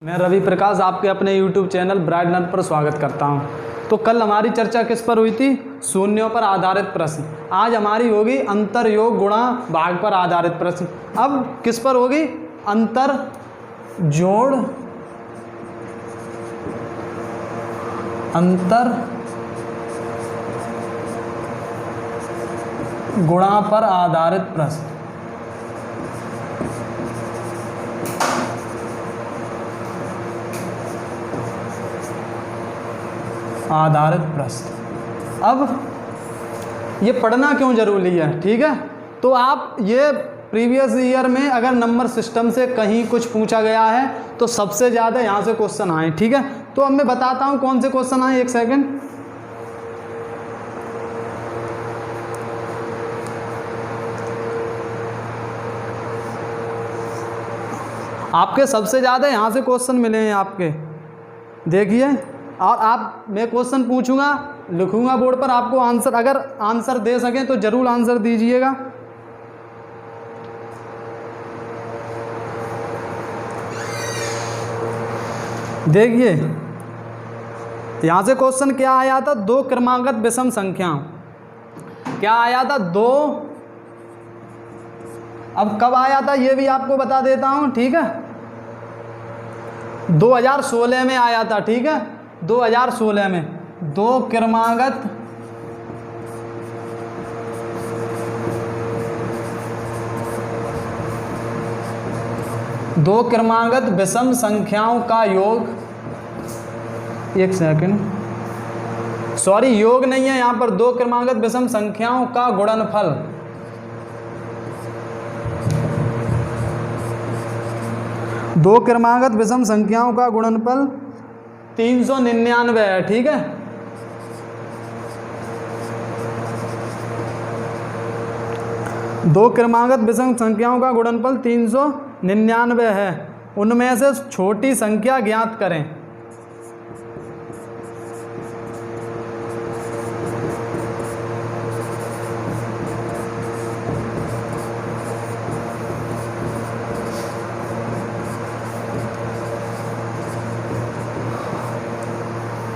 मैं रवि प्रकाश आपके अपने YouTube चैनल ब्राइट लर्न पर स्वागत करता हूं। तो कल हमारी चर्चा किस पर हुई थी? शून्यों पर आधारित प्रश्न। आज हमारी होगी अंतर योग गुणा भाग पर आधारित प्रश्न। अब किस पर होगी? अंतर जोड़ अंतर गुणा पर आधारित प्रश्न। आधारित प्रश्न। अब ये पढ़ना क्यों ज़रूरी है? ठीक है, तो आप ये प्रीवियस ईयर में अगर नंबर सिस्टम से कहीं कुछ पूछा गया है तो सबसे ज़्यादा यहाँ से क्वेश्चन आए। ठीक है, तो अब मैं बताता हूँ कौन से क्वेश्चन आए। एक सेकंड। आपके सबसे ज़्यादा यहाँ से क्वेश्चन मिले हैं आपके, देखिए। और आप मैं क्वेश्चन पूछूंगा, लिखूंगा बोर्ड पर, आपको आंसर, अगर आंसर दे सकें तो ज़रूर आंसर दीजिएगा। देखिए यहाँ से क्वेश्चन क्या आया था? दो क्रमागत विषम संख्या। क्या आया था? दो। अब कब आया था ये भी आपको बता देता हूँ। ठीक है, 2016 में आया था। ठीक है, 2016 में दो क्रमागत विषम संख्याओं का योग। एक सेकंड, सॉरी, योग नहीं है यहाँ पर। दो क्रमागत विषम संख्याओं का गुणनफल। दो क्रमागत विषम संख्याओं का गुणनफल 399 है। ठीक है, दो क्रमागत विषम संख्याओं का गुणनफल 399 है। उनमें से छोटी संख्या ज्ञात करें।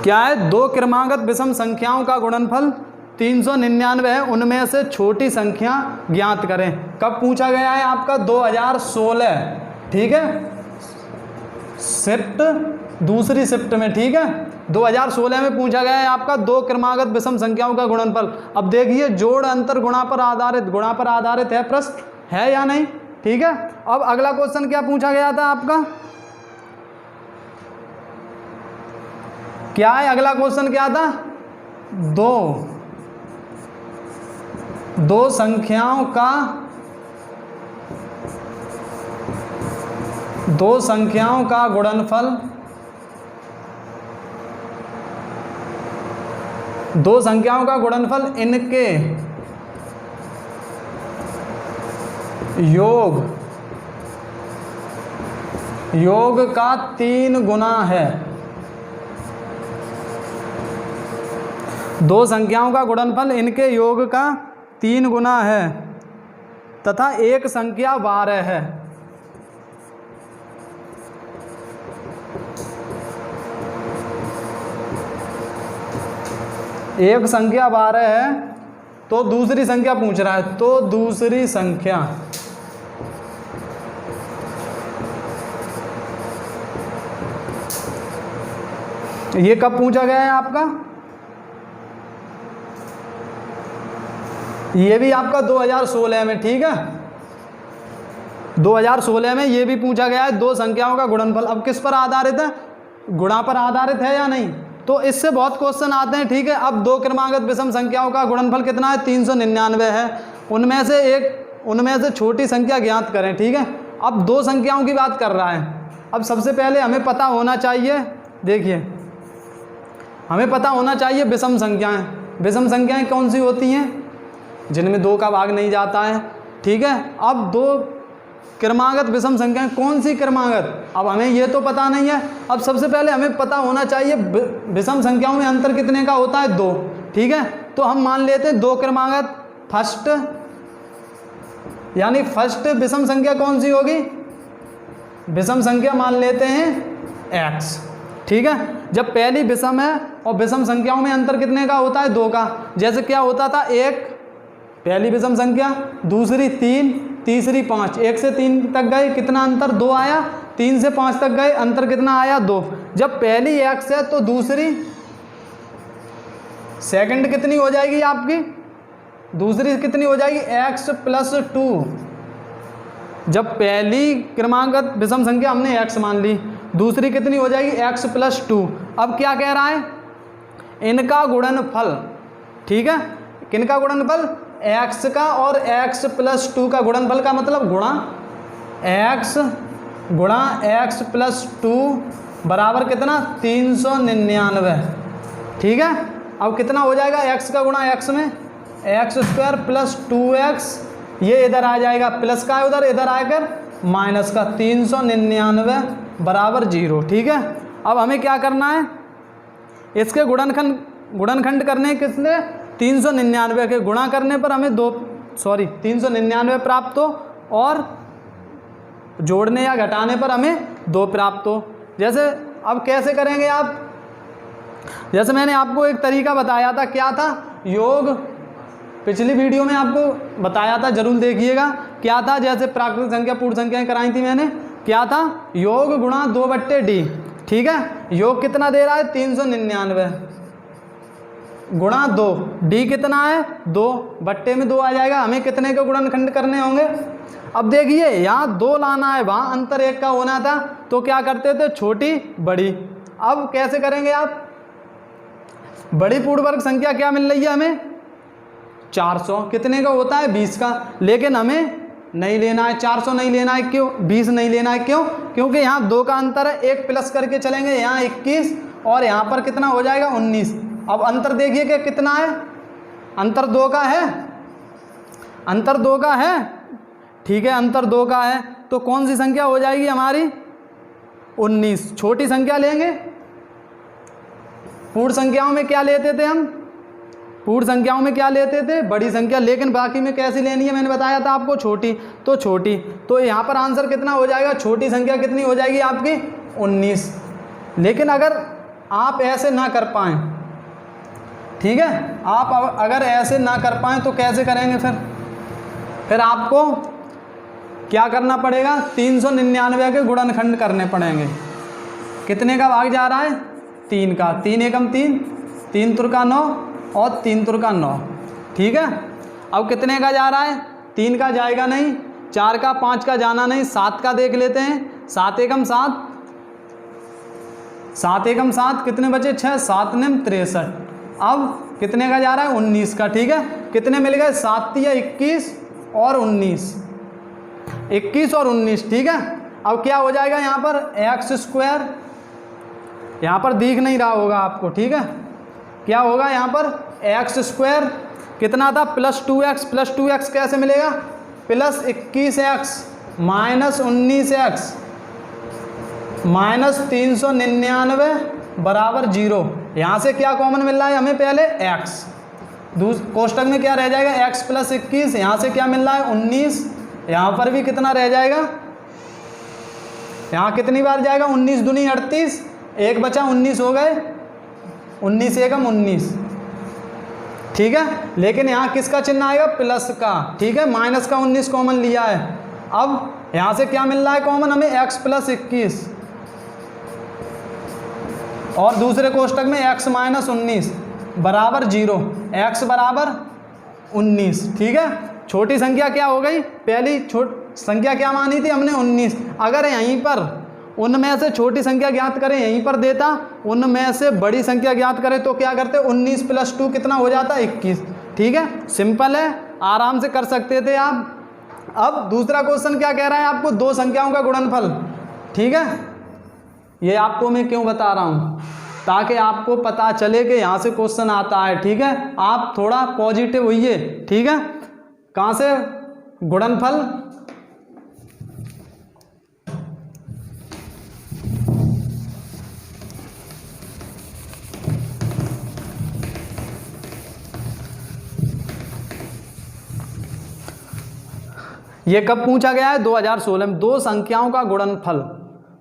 क्या है? दो क्रमागत विषम संख्याओं का गुणनफल 399 है। उनमें से छोटी संख्या ज्ञात करें। कब पूछा गया है आपका? 2016। ठीक है, शिफ्ट, दूसरी शिफ्ट में। ठीक है, 2016 में पूछा गया है आपका दो क्रमागत विषम संख्याओं का गुणनफल। अब देखिए, जोड़ अंतर गुणा पर आधारित है प्रश्न, है या नहीं? ठीक है, अब अगला क्वेश्चन क्या पूछा गया था आपका? क्या है अगला क्वेश्चन? क्या था? दो संख्याओं का गुणनफल। दो संख्याओं का गुणनफल इनके योग का 3 गुना है। दो संख्याओं का गुणनफल इनके योग का 3 गुना है तथा एक संख्या 12 है। एक संख्या 12 है, तो दूसरी संख्या पूछ रहा है। तो दूसरी संख्या, ये कब पूछा गया है आपका? ये भी आपका 2016 में। ठीक है, 2016 में ये भी पूछा गया है, दो संख्याओं का गुणनफल। अब किस पर आधारित है? गुणा पर आधारित है या नहीं? तो इससे बहुत क्वेश्चन आते हैं। ठीक है, अब दो क्रमागत विषम संख्याओं का गुणनफल कितना है? 399 है। उनमें से छोटी संख्या ज्ञात करें। ठीक है, अब दो संख्याओं की बात कर रहा है। अब सबसे पहले हमें पता होना चाहिए, देखिए, हमें पता होना चाहिए विषम संख्याएं। विषम संख्याएं कौन सी होती हैं? जिनमें दो का भाग नहीं जाता है। ठीक है, अब दो क्रमागत विषम संख्याएं कौन सी क्रमागत? अब हमें ये तो पता नहीं है। अब सबसे पहले हमें पता होना चाहिए विषम संख्याओं में अंतर कितने का होता है? 2। ठीक है, तो हम मान लेते हैं दो क्रमागत फर्स्ट, यानी फर्स्ट विषम संख्या कौन सी होगी? विषम संख्या मान लेते हैं x। ठीक है, जब पहली विषम है और विषम संख्याओं में अंतर कितने का होता है? 2 का। जैसे क्या होता था, 1 पहली विषम संख्या, दूसरी 3, तीसरी 5, 1 से 3 तक गए, कितना अंतर? 2 आया। 3 से 5 तक गए, अंतर कितना आया? 2। जब पहली x है तो दूसरी सेकंड कितनी हो जाएगी आपकी? दूसरी कितनी हो जाएगी? x + 2। जब पहली क्रमांकगत विषम संख्या हमने x मान ली, दूसरी कितनी हो जाएगी? x + 2। अब क्या कह रहा है? इनका गुणनफल। ठीक है, किनका गुणनफल? x का और x + 2 का गुणनफल का मतलब गुणा x + 2 बराबर कितना? 399। ठीक है, अब कितना हो जाएगा? x का गुणा x में x² + 2x, ये इधर आ जाएगा, प्लस का है उधर, इधर आकर माइनस का, 399 बराबर 0। ठीक है, अब हमें क्या करना है? इसके गुणनखंड करने किसने? 399 के गुणा करने पर हमें 399 प्राप्त हो, और जोड़ने या घटाने पर हमें 2 प्राप्त हो। जैसे अब कैसे करेंगे आप? जैसे मैंने आपको एक तरीका बताया था, क्या था? योग, पिछली वीडियो में आपको बताया था, जरूर देखिएगा। क्या था? जैसे प्राकृतिक संख्या, पूर्ण संख्याएं कराई थी मैंने। क्या था? योग गुणा 2/d। ठीक है, योग कितना दे रहा है? 399 गुणा 2, d कितना है? 2, बट्टे में 2 आ जाएगा। हमें कितने के गुणनखंड करने होंगे? अब देखिए, यहाँ 2 लाना है, वहाँ अंतर 1 का होना था, तो क्या करते थे? छोटी बड़ी। अब कैसे करेंगे आप? बड़ी पूर्ण वर्ग संख्या क्या मिल रही है हमें? 400। कितने का होता है? 20 का। लेकिन हमें नहीं लेना है 400, नहीं लेना है। क्यों? 20 नहीं लेना है। क्यों? क्योंकि यहाँ 2 का अंतर है, 1 प्लस करके चलेंगे, यहाँ 21 और यहाँ पर कितना हो जाएगा? 19। अब अंतर देखिए कि कितना है? अंतर 2 का है। अंतर 2 का है। ठीक है, अंतर 2 का है, तो कौन सी संख्या हो जाएगी हमारी? 19। छोटी संख्या लेंगे। पूर्ण संख्याओं में क्या लेते थे हम? पूर्ण संख्याओं में क्या लेते थे? बड़ी संख्या। लेकिन बाकी में कैसी लेनी है? मैंने बताया था आपको, छोटी। तो छोटी, तो यहाँ पर आंसर कितना हो जाएगा? छोटी संख्या कितनी हो जाएगी आपकी? 19। लेकिन अगर आप ऐसे ना कर पाएँ, ठीक है, आप अगर ऐसे ना कर पाएँ तो कैसे करेंगे फिर आपको क्या करना पड़ेगा? 399 के गुणनखंड करने पड़ेंगे। कितने का भाग जा रहा है? 3 का। 3 एकम 3, 3 तुरका 9 और 3 तुरका 9। ठीक है, अब कितने का जा रहा है? 3 का जाएगा नहीं, 4 का, 5 का जाना नहीं, 7 का देख लेते हैं। 7 एकम 7, 7 एकम 7, कितने बचे? 6, 7 निम 63। अब कितने का जा रहा है? 19 का। ठीक है, कितने मिल गए? 7 या 21 और 19, 21 और 19। ठीक है, अब क्या हो जाएगा यहाँ पर? x², यहाँ पर दिख नहीं रहा होगा आपको। ठीक है, क्या होगा यहाँ पर? x² कितना था? +2x। +2x कैसे मिलेगा? +21x माइनस 19x माइनस 399 बराबर 0। यहाँ से क्या कॉमन मिल रहा है हमें? पहले x, कोष्टक में क्या रह जाएगा? x + 21। यहाँ से क्या मिल रहा है? 19। यहाँ पर भी कितना रह जाएगा? यहाँ कितनी बार जाएगा? 19 दूनी 38, 1 बचा, 19 हो गए, 19 एकम 19। ठीक है, लेकिन यहाँ किसका चिन्ह आएगा? प्लस का। ठीक है, माइनस का 19 कॉमन लिया है। अब यहाँ से क्या मिल रहा है कॉमन हमें? x + 21 और दूसरे कोष्टक में x - 19 बराबर 0। x बराबर 19। ठीक है, छोटी संख्या क्या हो गई? पहली संख्या क्या मानी थी हमने? 19। अगर यहीं पर उनमें से छोटी संख्या ज्ञात करें, यहीं पर देता, उनमें से बड़ी संख्या ज्ञात करें तो क्या करते? 19 + 2 कितना हो जाता? 21। ठीक है, सिंपल है, आराम से कर सकते थे आप। अब दूसरा क्वेश्चन क्या कह रहा है आपको? 2 संख्याओं का गुणनफल। ठीक है, ये आपको मैं क्यों बता रहा हूँ? ताकि आपको पता चले कि यहाँ से क्वेश्चन आता है। ठीक है, आप थोड़ा पॉजिटिव होइए। ठीक है, कहाँ से? गुणनफल। ये कब पूछा गया है? 2016 में। 2 संख्याओं का गुणनफल।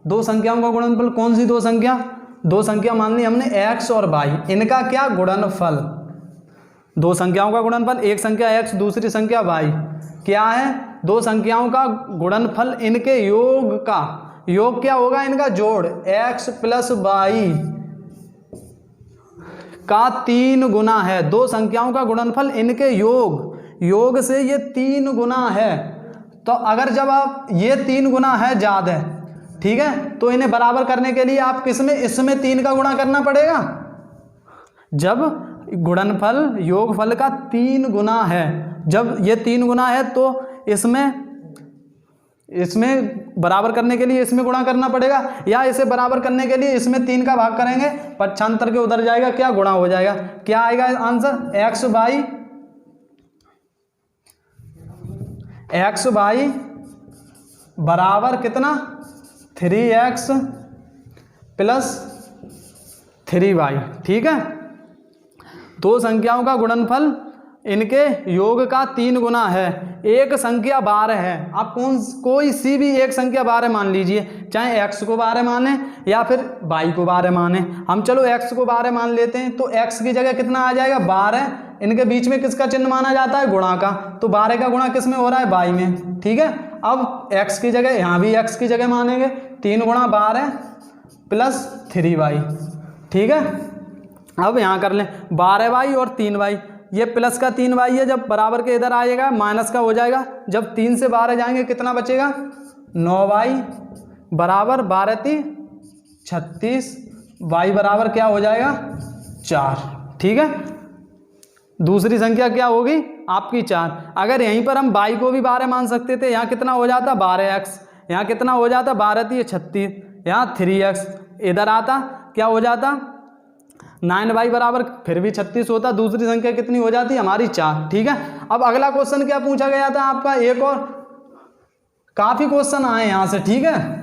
दो संख्याओं का गुणनफल, कौन सी दो संख्या? दो संख्या मान ली हमने x और y, इनका क्या गुणनफल, दो संख्याओं का गुणनफल, एक संख्या x दूसरी संख्या y, क्या है? दो संख्याओं का गुणनफल, इनके योग का, योग क्या होगा? इनका जोड़, x प्लस y का 3 गुना है। दो संख्याओं का गुणनफल इनके योग, योग से ये 3 गुना है। तो अगर जब आप ये 3 गुना है ज़्यादा, ठीक है, तो इन्हें बराबर करने के लिए आप किसमें, इसमें 3 का गुणा करना पड़ेगा। जब गुणनफल योगफल का 3 गुना है, जब ये 3 गुना है तो इसमें बराबर करने के लिए इसमें गुणा करना पड़ेगा, या इसे बराबर करने के लिए इसमें 3 का भाग करेंगे, पक्षांतर के उधर जाएगा, क्या गुणा हो जाएगा। क्या आएगा आंसर? एक्स बाई बराबर कितना? 3x प्लस 3y, ठीक है। दो संख्याओं का गुणनफल इनके योग का 3 गुना है। एक संख्या 12 है, आप कोई सी भी एक संख्या 12 मान लीजिए, चाहे x को 12 माने या फिर y को 12 माने। हम चलो x को 12 मान लेते हैं, तो x की जगह कितना आ जाएगा? 12। इनके बीच में किसका चिन्ह माना जाता है? गुणा का। तो 12 का गुणा किस में हो रहा है? y में, ठीक है। अब x की जगह, यहाँ भी x की जगह मानेंगे, 3 गुणा 12 प्लस 3y, ठीक है। अब यहाँ कर लें 12y और 3y, ये प्लस का 3y है, जब बराबर के इधर आएगा माइनस का हो जाएगा। जब 3 से 12 जाएंगे कितना बचेगा? 9y बराबर 12 3 36, y बराबर क्या हो जाएगा? 4, ठीक है। दूसरी संख्या क्या होगी आपकी? 4। अगर यहीं पर हम y को भी 12 मान सकते थे, यहाँ कितना हो जाता? 12x, यहाँ कितना हो जाता? 12 3 36, यहाँ 3x, इधर आता क्या हो जाता? 9y बराबर फिर भी 36 होता। दूसरी संख्या कितनी हो जाती? हमारी 4, ठीक है। अब अगला क्वेश्चन क्या पूछा गया था आपका? एक और, काफी क्वेश्चन आए यहां से, ठीक है।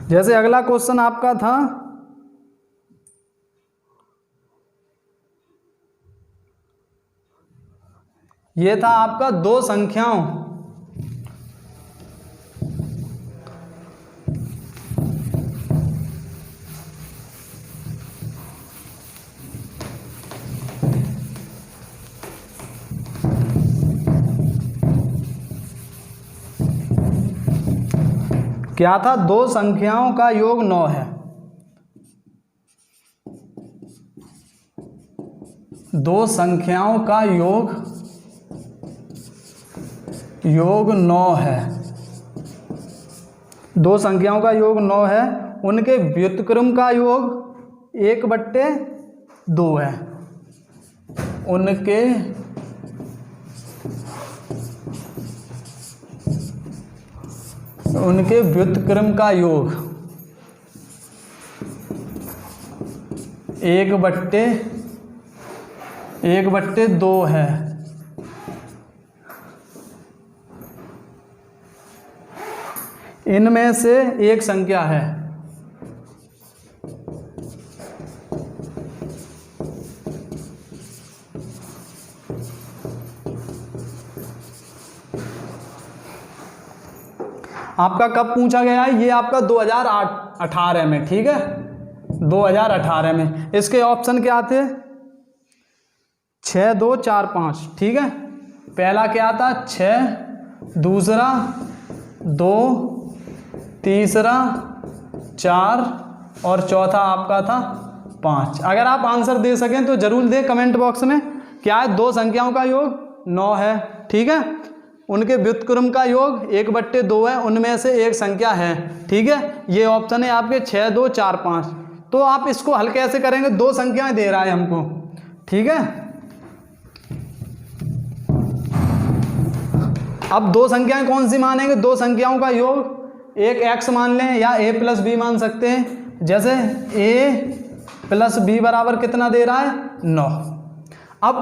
जैसे अगला क्वेश्चन आपका था, ये था आपका दो संख्याओं क्या था? दो संख्याओं का योग 9 है। दो संख्याओं का योग 9 है। दो संख्याओं का योग 9 है, उनके व्युत्क्रम का योग 1/2 है। उनके व्युत्क्रम का योग 1/2 है। इनमें से एक संख्या है। आपका कब पूछा गया है? ये आपका 2018 में, ठीक है, 2018 में। इसके ऑप्शन क्या थे? 6 2 4 5, ठीक है। पहला क्या था? 6, दूसरा 2, तीसरा 4 और चौथा आपका था 5। अगर आप आंसर दे सकें तो जरूर दें कमेंट बॉक्स में। क्या है? दो संख्याओं का योग 9 है, ठीक है। उनके व्युत्क्रम का योग 1/2 है, उनमें से एक संख्या है, ठीक है। ये ऑप्शन है आपके 6 2 4 5। तो आप इसको हल कैसे करेंगे? दो संख्याएं दे रहा है हमको, ठीक है। अब दो संख्याएं कौन सी मानेंगे? दो संख्याओं का योग, एक x मान लें या a प्लस बी मान सकते हैं। जैसे a प्लस बी बराबर कितना दे रहा है? 9। अब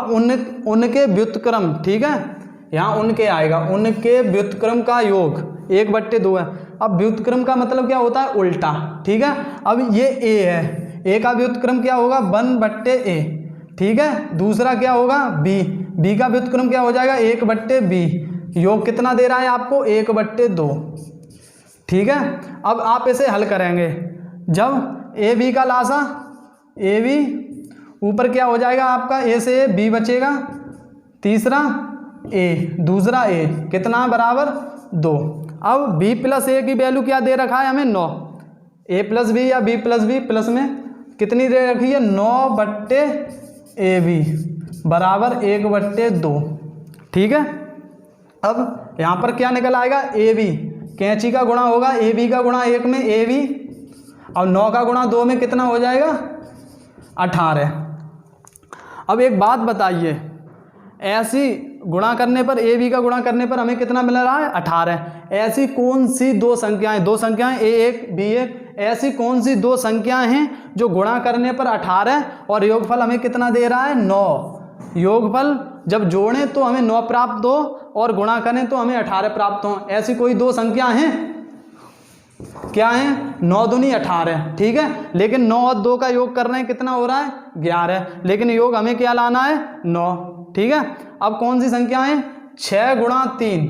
उनके व्युत्क्रम, ठीक है, यहाँ उनके आएगा, उनके व्युत्क्रम का योग 1/2 है। अब व्युत्क्रम का मतलब क्या होता है? उल्टा, ठीक है। अब ये a है, a का व्युत्क्रम क्या होगा? 1/a, ठीक है। दूसरा क्या होगा? b का व्युत्क्रम क्या हो जाएगा? 1/b, योग कितना दे रहा है आपको 1/2। ठीक है, अब आप इसे हल करेंगे। जब ए बी का लासा, ए बी ऊपर क्या हो जाएगा आपका, ए से बी बचेगा, तीसरा ए, दूसरा ए, कितना बराबर 2। अब बी प्लस ए की वैल्यू क्या दे रखा है हमें 9। ए प्लस बी या बी प्लस बी प्लस में कितनी दे रखी है 9/AB बराबर 1/2। ठीक है, अब यहाँ पर क्या निकल आएगा ए बी, कैंची का गुणा होगा ए बी का गुणा 1 में ए बी, और 9 का गुणा 2 में कितना हो जाएगा 18। अब एक बात बताइए, ऐसी गुणा करने पर ए बी का गुणा करने पर हमें कितना मिल रहा है 18। ऐसी कौन सी दो संख्याएं A1 B1, ऐसी कौन सी दो संख्याएं हैं जो गुणा करने पर 18 और योगफल हमें कितना दे रहा है 9। योगफल जब जोड़ें तो हमें 9 प्राप्त हो और गुणा करें तो हमें 18 प्राप्त हो। ऐसी कोई दो संख्या हैं, क्या है 9 दूनी 18। ठीक है, लेकिन 9 और 2 का योग कर रहे हैं, कितना हो रहा है 11, लेकिन योग हमें क्या लाना है 9। ठीक है, अब कौन सी संख्या है 6 गुणा 3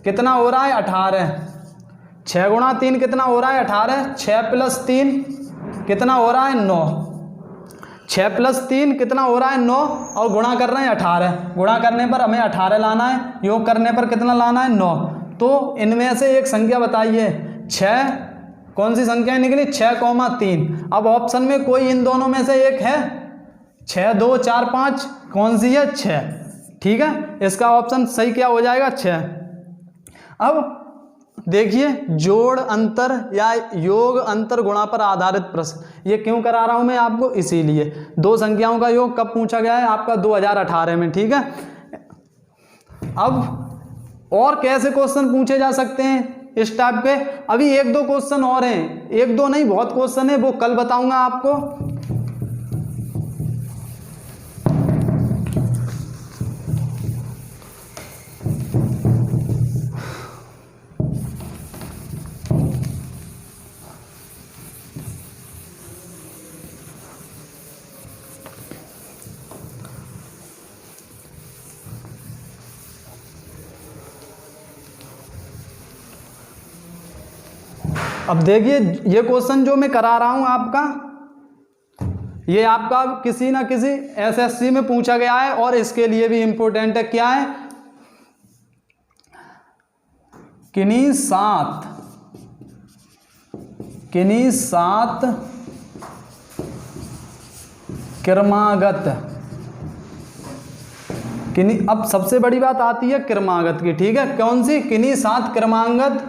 कितना हो रहा है 18। 6 गुणा 3 कितना हो रहा है 18। 6 प्लस 3 कितना हो रहा है 9। 6 प्लस 3 कितना हो रहा है 9, और गुणा कर रहे हैं 18। गुणा करने पर हमें 18 लाना है, योग करने पर कितना लाना है 9। तो इनमें से एक संख्या बताइए 6, कौन सी संख्या निकली 6,3। अब ऑप्शन में कोई इन दोनों में से एक है 6, 2, 4, 5, कौन सी है 6। ठीक है, इसका ऑप्शन सही क्या हो जाएगा 6। अब देखिए, जोड़ अंतर या योग अंतर गुणा पर आधारित प्रश्न, ये क्यों करा रहा हूं मैं आपको, इसीलिए दो संख्याओं का योग कब पूछा गया है आपका 2018 में। ठीक है, अब और कैसे क्वेश्चन पूछे जा सकते हैं इस टाइप के, अभी 1-2 क्वेश्चन और हैं, 1-2 नहीं बहुत क्वेश्चन है, वो कल बताऊंगा आपको। अब देखिए, ये क्वेश्चन जो मैं करा रहा हूं आपका, ये आपका किसी ना किसी एसएससी में पूछा गया है और इसके लिए भी इंपॉर्टेंट है। क्या है, किन्हीं सात क्रमागत, अब सबसे बड़ी बात आती है क्रमागत की। ठीक है, कौन सी, किन्हीं 7 क्रमागत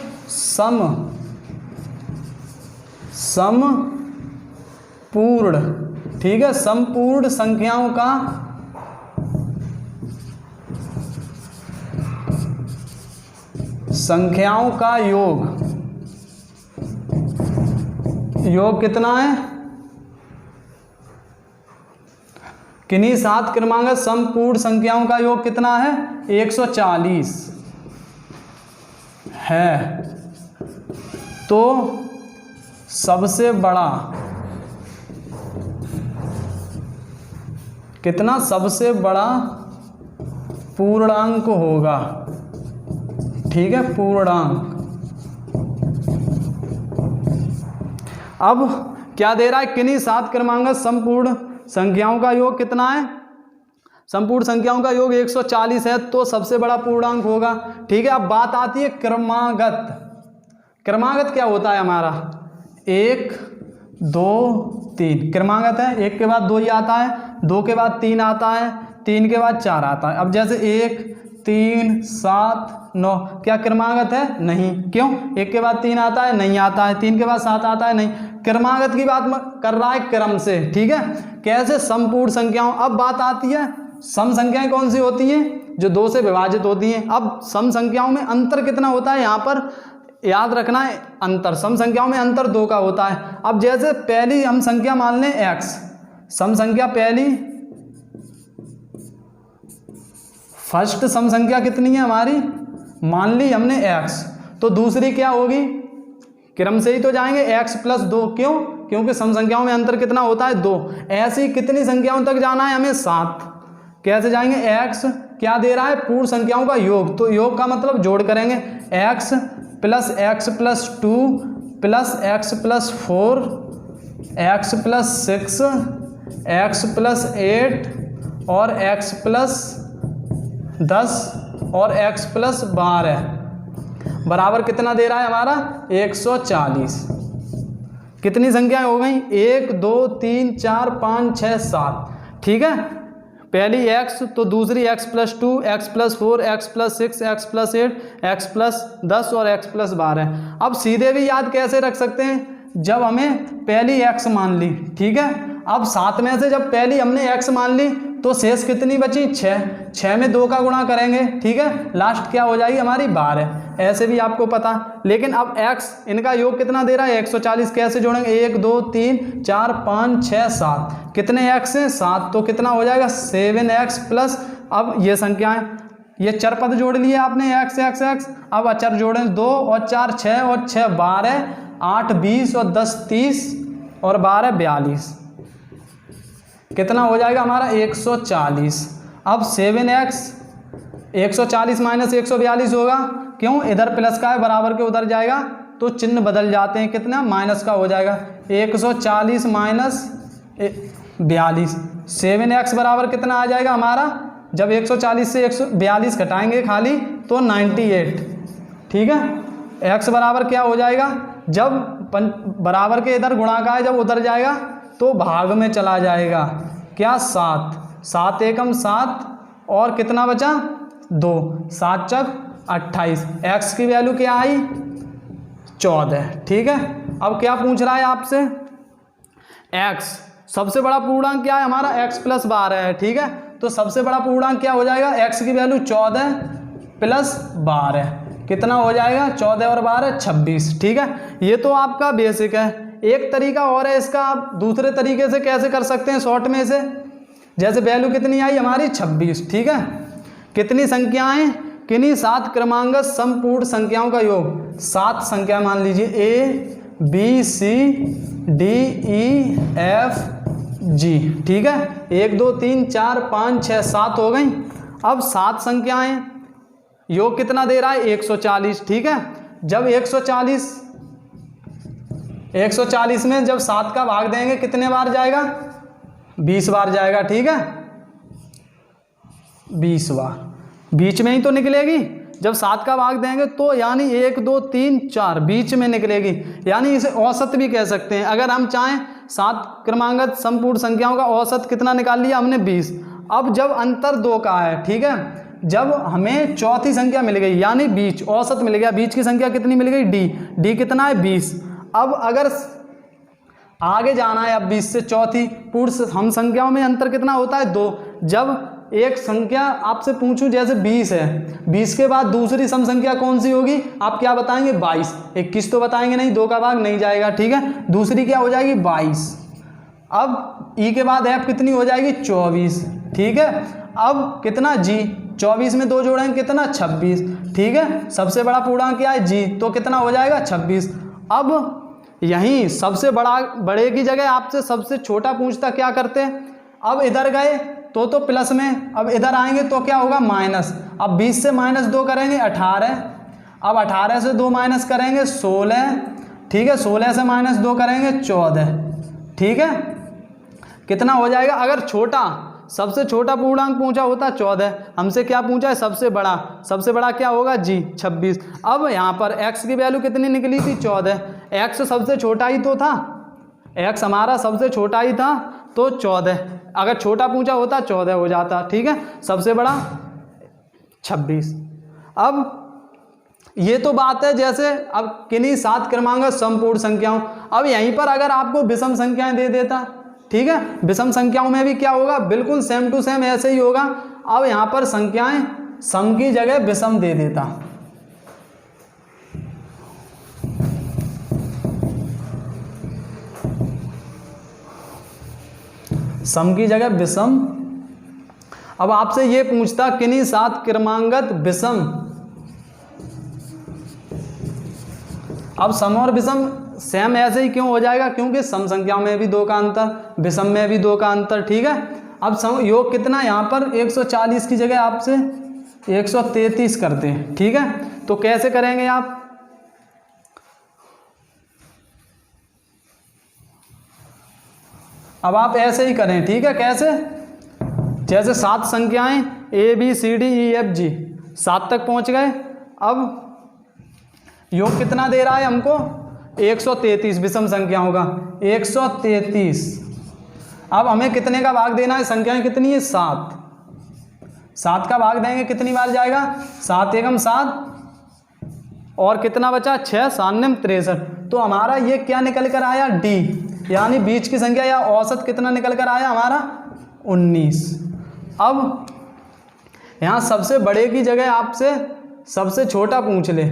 समपूर्ण, ठीक है, समपूर्ण संख्याओं का योग कितना है, किन्हीं 7 क्रमागत संपूर्ण संख्याओं का योग कितना है 140 है। तो सबसे बड़ा कितना, सबसे बड़ा पूर्णांक होगा। ठीक है, पूर्णांक। अब क्या दे रहा है, किन्हीं 7 क्रमागत संपूर्ण संख्याओं का योग कितना है, संपूर्ण संख्याओं का योग 140 है, तो सबसे बड़ा पूर्णांक होगा। ठीक है, अब बात आती है क्रमागत। क्रमागत क्या होता है हमारा, 1, 2, 3 क्रमागत है, 1 के बाद 2 ही आता है, 2 के बाद 3 आता है, 3 के बाद 4 आता है। अब जैसे 1, 3, 7, 9 क्या क्रमागत है, नहीं। क्यों, 1 के बाद 3 आता है, नहीं आता है, 3 के बाद 7 आता है, नहीं। क्रमागत की बात कर रहा है क्रम से। ठीक है, कैसे, संपूर्ण संख्याओं। अब बात आती है सम संख्याएं कौन सी होती हैं, जो 2 से विभाजित होती हैं। अब सम संख्याओं में अंतर कितना होता है, यहाँ पर याद रखना है, अंतर सम संख्याओं में अंतर 2 का होता है। अब जैसे पहली हम संख्या मान लें x, सम संख्या पहली, फर्स्ट सम संख्या कितनी है हमारी, मान ली हमने x, तो दूसरी क्या होगी, क्रम से ही तो जाएंगे, x + 2। क्यों, क्योंकि सम संख्याओं में अंतर कितना होता है 2। ऐसी कितनी संख्याओं तक जाना है हमें 7। कैसे जाएंगे, x क्या दे रहा है, पूर्ण संख्याओं का योग, तो योग का मतलब जोड़ करेंगे, x plus x plus 2 plus x plus 4 x plus 6 x plus 8 और x प्लस 10 और x प्लस 12 बराबर कितना दे रहा है हमारा 140। कितनी संख्याएं हो गई, 1 2 3 4 5 6 7, ठीक है। पहली x तो दूसरी x plus 2 x plus 4 x plus 6 x plus 8 x plus 10 और x प्लस 12। अब सीधे भी याद कैसे रख सकते हैं, जब हमें पहली x मान ली, ठीक है। अब 7 में से जब पहली हमने x मान ली तो शेष कितनी बची, 6 में 2 का गुणा करेंगे, ठीक है, लास्ट क्या हो जाएगी हमारी 12। ऐसे भी आपको पता, लेकिन अब x इनका योग कितना दे रहा है 140, कैसे जोड़ेंगे, 1 2 3 4 5 6 7, कितने x हैं 7, तो कितना हो जाएगा 7x प्लस, अब ये संख्याएं, ये चर पद जोड़ लिए आपने x x x, अब अचर जोड़ें 2 और 4 6 और 6 12 8 20 और 10 30 और 12 42, कितना हो जाएगा हमारा 140। अब 7x 140 माइनस 142 होगा, क्यों, इधर प्लस का है बराबर के उधर जाएगा तो चिन्ह बदल जाते हैं, कितना माइनस का हो जाएगा 140 माइनस 42, 7x बराबर कितना आ जाएगा हमारा, जब 140 से 142 घटाएंगे खाली तो 98, ठीक है। x बराबर क्या हो जाएगा, जब बराबर के इधर गुणा का है जब उधर जाएगा तो भाग में चला जाएगा, क्या 7 7 एकम 7 और कितना बचा 2, 7 चक 28, x की वैल्यू क्या आई 14, ठीक है। अब क्या पूछ रहा है आपसे, x सबसे बड़ा पूर्णांक क्या है हमारा, x प्लस 12 है, ठीक है। तो सबसे बड़ा पूर्णांक क्या हो जाएगा, x की वैल्यू 14 प्लस 12, कितना हो जाएगा 14 और 12 26, ठीक है। ये तो आपका बेसिक है। एक तरीका और है इसका, आप दूसरे तरीके से कैसे कर सकते हैं शॉर्ट में से, जैसे वैल्यू कितनी आई हमारी 26, ठीक है। कितनी संख्याएं, किन्हीं 7 क्रमांगत संपूर्ण संख्याओं का योग, 7 संख्या मान लीजिए a b c d e f g, ठीक है। 1 2 3 4 5 6 7 हो गई। अब 7 संख्याएं, योग कितना दे रहा है 140, ठीक है। जब 140 में जब 7 का भाग देंगे कितने बार जाएगा, 20 बार जाएगा, ठीक है, 20 बार, बीच में ही तो निकलेगी। जब 7 का भाग देंगे तो यानी 1 2 3 4 बीच में निकलेगी, यानी इसे औसत भी कह सकते हैं। अगर हम चाहें 7 क्रमांगत संपूर्ण संख्याओं का औसत कितना निकाल लिया हमने 20। अब जब अंतर 2 का है, ठीक है, जब हमें चौथी संख्या मिल गई यानी बीच, औसत मिल गया, बीच की संख्या कितनी मिल गई d कितना है 20। अब अगर आगे जाना है, अब 20 से चौथी पूर्ण हम संख्याओं में अंतर कितना होता है 2। जब एक संख्या आपसे पूछूं जैसे 20 है, 20 के बाद दूसरी सम संख्या कौन सी होगी, आप क्या बताएंगे 22, 21 तो बताएंगे नहीं, 2 का भाग नहीं जाएगा, ठीक है। दूसरी क्या हो जाएगी 22। अब ई के बाद एफ कितनी हो जाएगी 24, ठीक है। अब कितना जी, 24 में 2 जोड़ेंगे कितना 26, ठीक है। सबसे बड़ा पूर्णांक क्या है जी, तो कितना हो जाएगा 26। अब यहीं सबसे बड़े की जगह आपसे सबसे छोटा पूछता, क्या करते हैं, अब इधर गए तो प्लस में, अब इधर आएंगे तो क्या होगा माइनस। अब 20 से -2 करेंगे 18, अब 18 से 2 माइनस करेंगे 16, ठीक है। 16 से -2 करेंगे 14, ठीक है। कितना हो जाएगा, अगर छोटा सबसे छोटा पूर्णांक पूछा होता 14, हमसे क्या पूछा है सबसे बड़ा क्या होगा जी 26। अब यहाँ पर x की वैल्यू कितनी निकली थी 14, x सबसे छोटा ही तो था, x हमारा सबसे छोटा ही था तो 14, अगर छोटा पूछा होता 14 हो जाता, ठीक है। सबसे बड़ा 26। अब ये तो बात है जैसे अब किन्हीं 7 क्रमांक संपूर्ण संख्याओं। अब यहीं पर अगर आपको विषम संख्याएं दे देता, ठीक है, विषम संख्याओं में भी क्या होगा, बिल्कुल सेम टू सेम ऐसे ही होगा। अब यहाँ पर संख्याएं सम की जगह विषम दे देता, सम की जगह विषम। अब आपसे ये पूछता किन्हीं 7 क्रमांगत विषम। अब सम और विषम सेम ऐसे ही क्यों हो जाएगा, क्योंकि सम संख्याओं में भी 2 का अंतर, विषम में भी 2 का अंतर, ठीक है। अब योग कितना यहाँ पर 140 की जगह आपसे 133 करते हैं, ठीक है। तो कैसे करेंगे आप, अब आप ऐसे ही करें, ठीक है। कैसे, जैसे 7 संख्याएं ABCDEFG 7 तक पहुंच गए। अब योग कितना दे रहा है हमको 133 विषम संख्याओं का 133। अब हमें कितने का भाग देना है, संख्याएं कितनी है 7, 7 का भाग देंगे कितनी बार जाएगा 7 एकम 7 और कितना बचा 6 7 63। तो हमारा ये क्या निकल कर आया D, यानी बीच की संख्या या औसत कितना निकल कर आया हमारा 19। अब यहाँ सबसे बड़े की जगह आपसे सबसे छोटा पूछ ले,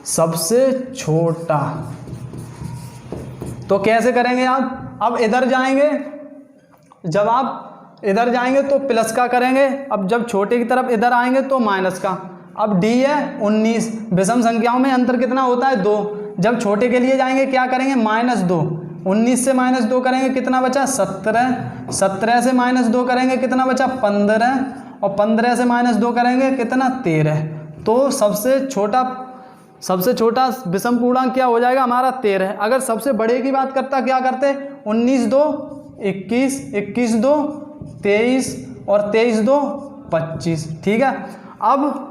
सबसे छोटा। तो कैसे करेंगे आप, अब इधर जाएंगे, जब आप इधर जाएंगे तो प्लस का करेंगे, अब जब छोटे की तरफ इधर आएंगे तो माइनस का। अब D है 19, विषम संख्याओं में अंतर कितना होता है 2। जब छोटे के लिए जाएंगे क्या करेंगे -2, 19 से -2 करेंगे कितना बचा 17, 17 से -2 करेंगे कितना बचा 15 और 15 से -2 करेंगे कितना 13। तो सबसे छोटा विषम पूर्णांक क्या हो जाएगा हमारा 13। अगर सबसे बड़े की बात करता क्या करते 19 2 21, 21 2 23 और 23 2 25, ठीक है। अब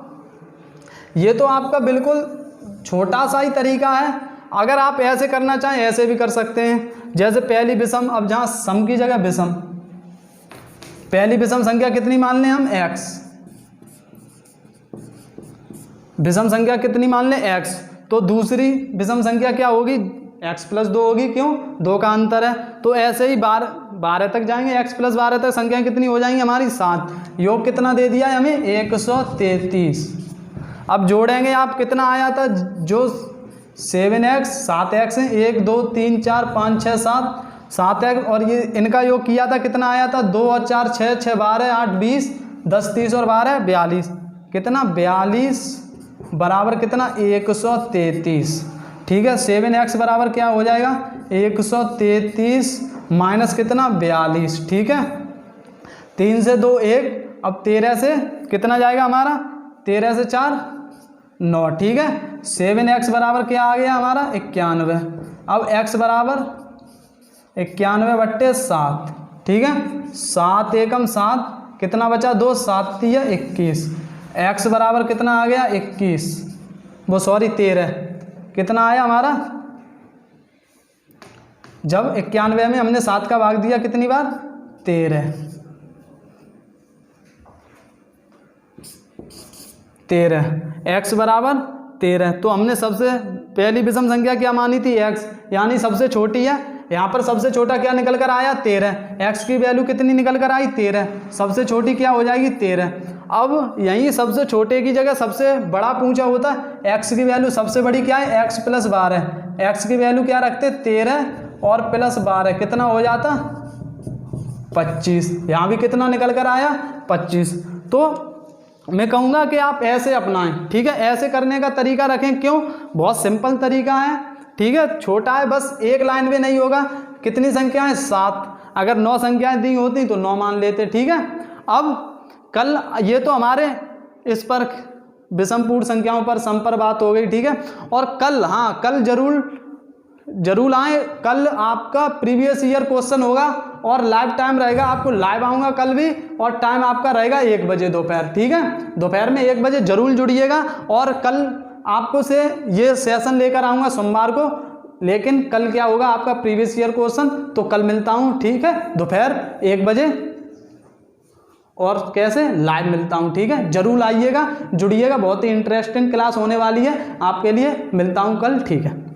ये तो आपका बिल्कुल छोटा सा ही तरीका है। अगर आप ऐसे करना चाहें ऐसे भी कर सकते हैं। जैसे पहली विषम, अब जहाँ सम की जगह विषम, पहली विषम संख्या कितनी मान लें हम x, विषम संख्या कितनी मान लें x, तो दूसरी विषम संख्या क्या होगी x+2 होगी, क्यों 2 का अंतर है। तो ऐसे ही 12 तक जाएंगे, x+12 तक संख्या कितनी हो जाएंगी हमारी 7। योग कितना दे दिया है हमें 133। अब जोड़ेंगे आप, कितना आया था जो 7x 7x है 1 2 3 4 5 6 7x और ये इनका योग किया था कितना आया था 2 और 4 6 6 12 8 20 10 30 और 12 42, कितना 42 बराबर कितना 133, ठीक है। 7x बराबर क्या हो जाएगा 133 माइनस कितना 42, ठीक है। 3 से 2 1, अब 13 से कितना जाएगा हमारा 13 से 4 9, ठीक है। 7x बराबर क्या आ गया हमारा 91। अब x बराबर 91/7, ठीक है। 7 एकम 7 कितना बचा 2 7 21। x बराबर कितना आ गया 21, वो सॉरी 13, कितना आया हमारा, जब 91 में हमने 7 का भाग दिया कितनी बार 13 x बराबर 13। तो हमने सबसे पहली विषम संख्या क्या मानी थी x, यानी सबसे छोटी है। यहाँ पर सबसे छोटा क्या निकल कर आया 13, x की वैल्यू कितनी निकल कर आई 13, सबसे छोटी क्या हो जाएगी 13। अब यहीं सबसे छोटे की जगह सबसे बड़ा पूछा होता है, x की वैल्यू सबसे बड़ी क्या है x+12, x की वैल्यू क्या रखते 13 और +12 कितना हो जाता 25। यहाँ भी कितना निकल कर आया 25। तो मैं कहूँगा कि आप ऐसे अपनाएं, ठीक है। ऐसे करने का तरीका रखें, क्यों बहुत सिंपल तरीका है, ठीक है। छोटा है, बस एक लाइन में नहीं होगा। कितनी संख्याएं 7, अगर 9 संख्याएं दी होती तो 9 मान लेते, ठीक है। अब कल ये तो हमारे इस पर विषम पूर्ण संख्याओं पर सम पर बात हो गई, ठीक है। और कल, हाँ कल जरूर आए, कल आपका प्रीवियस ईयर क्वेश्चन होगा और लाइव टाइम रहेगा। आपको लाइव आऊँगा कल भी और टाइम आपका रहेगा 1 बजे दोपहर, ठीक है। दोपहर में 1 बजे जरूर जुड़िएगा। और कल आपको से ये सेशन लेकर आऊँगा सोमवार को, लेकिन कल क्या होगा आपका प्रीवियस ईयर क्वेश्चन। तो कल मिलता हूँ, ठीक है, दोपहर 1 बजे और कैसे लाइव मिलता हूँ, ठीक है। जरूर आइएगा, जुड़िएगा, बहुत ही इंटरेस्टिंग क्लास होने वाली है आपके लिए। मिलता हूँ कल, ठीक है।